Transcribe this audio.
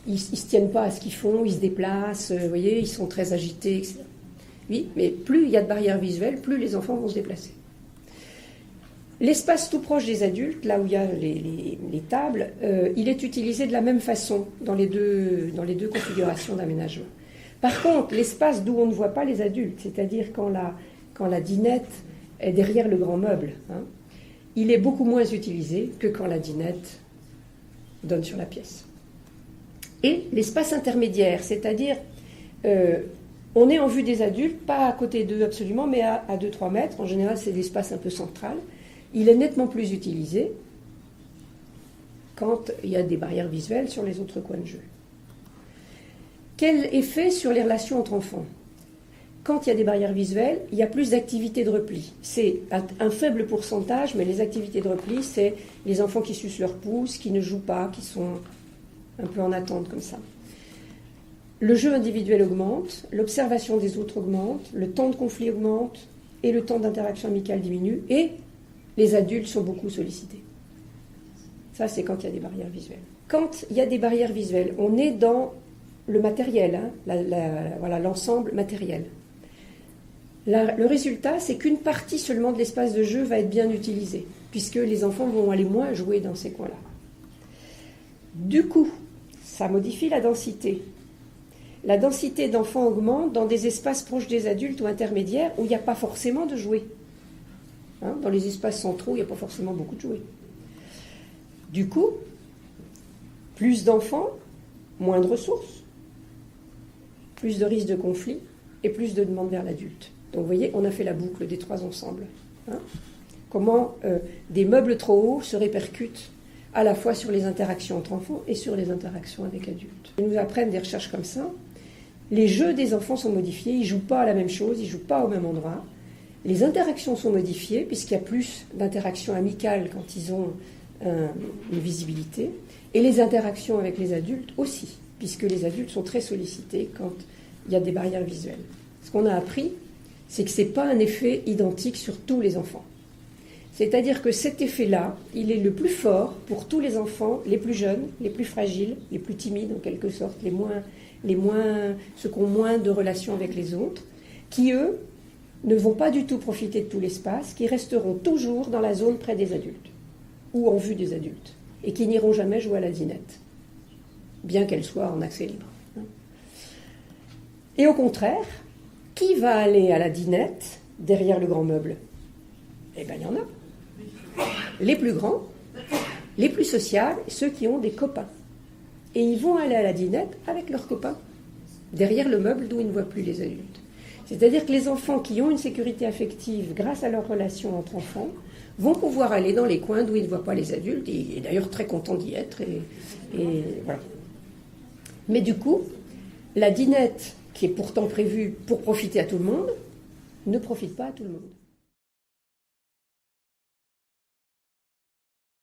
ils se tiennent pas à ce qu'ils font, ils se déplacent, vous voyez, ils sont très agités, etc. Oui, mais plus il y a de barrières visuelles, plus les enfants vont se déplacer. L'espace tout proche des adultes, là où il y a les tables, il est utilisé de la même façon dans les deux configurations d'aménagement. Par contre, l'espace d'où on ne voit pas les adultes, c'est-à-dire quand la dinette est derrière le grand meuble, il est beaucoup moins utilisé que quand la dinette donne sur la pièce. Et l'espace intermédiaire, c'est-à-dire on est en vue des adultes, pas à côté d'eux absolument, mais à 2-3 mètres. En général, c'est l'espace un peu central. Il est nettement plus utilisé quand il y a des barrières visuelles sur les autres coins de jeu. Quel effet sur les relations entre enfants ? Quand il y a des barrières visuelles, il y a plus d'activités de repli. C'est un faible pourcentage, mais les activités de repli, c'est les enfants qui sucent leur pouce, qui ne jouent pas, qui sont un peu en attente comme ça. Le jeu individuel augmente, l'observation des autres augmente, le temps de conflit augmente et le temps d'interaction amicale diminue et les adultes sont beaucoup sollicités. Ça, c'est quand il y a des barrières visuelles. Quand il y a des barrières visuelles, on est dans le matériel, voilà, l'ensemble matériel. Le résultat, c'est qu'une partie seulement de l'espace de jeu va être bien utilisée, puisque les enfants vont aller moins jouer dans ces coins-là. Du coup, ça modifie la densité. La densité d'enfants augmente dans des espaces proches des adultes ou intermédiaires où il n'y a pas forcément de jouets. Dans les espaces centraux, il n'y a pas forcément beaucoup de jouets. Du coup, plus d'enfants, moins de ressources, plus de risques de conflit et plus de demandes vers l'adulte. Donc vous voyez, on a fait la boucle des trois ensembles. Comment des meubles trop hauts se répercutent à la fois sur les interactions entre enfants et sur les interactions avec adultes. Ils nous apprennent des recherches comme ça. Les jeux des enfants sont modifiés, ils ne jouent pas à la même chose, ils ne jouent pas au même endroit. Les interactions sont modifiées puisqu'il y a plus d'interactions amicales quand ils ont une visibilité. Et les interactions avec les adultes aussi, puisque les adultes sont très sollicités quand il y a des barrières visuelles. Ce qu'on a appris, c'est que ce n'est pas un effet identique sur tous les enfants. C'est-à-dire que cet effet-là, il est le plus fort pour tous les enfants, les plus jeunes, les plus fragiles, les plus timides en quelque sorte, ceux qui ont moins de relations avec les autres, qui eux ne vont pas du tout profiter de tout l'espace, qui resteront toujours dans la zone près des adultes, ou en vue des adultes, et qui n'iront jamais jouer à la dinette, bien qu'elle soit en accès libre. Et au contraire, qui va aller à la dinette derrière le grand meuble ? Eh bien, il y en a. Les plus grands, les plus sociables, ceux qui ont des copains. Et ils vont aller à la dinette avec leurs copains, derrière le meuble d'où ils ne voient plus les adultes. C'est-à-dire que les enfants qui ont une sécurité affective grâce à leur relation entre enfants vont pouvoir aller dans les coins d'où ils ne voient pas les adultes, et d'ailleurs très contents d'y être. Et voilà. Mais du coup, la dinette, qui est pourtant prévue pour profiter à tout le monde, ne profite pas à tout le monde.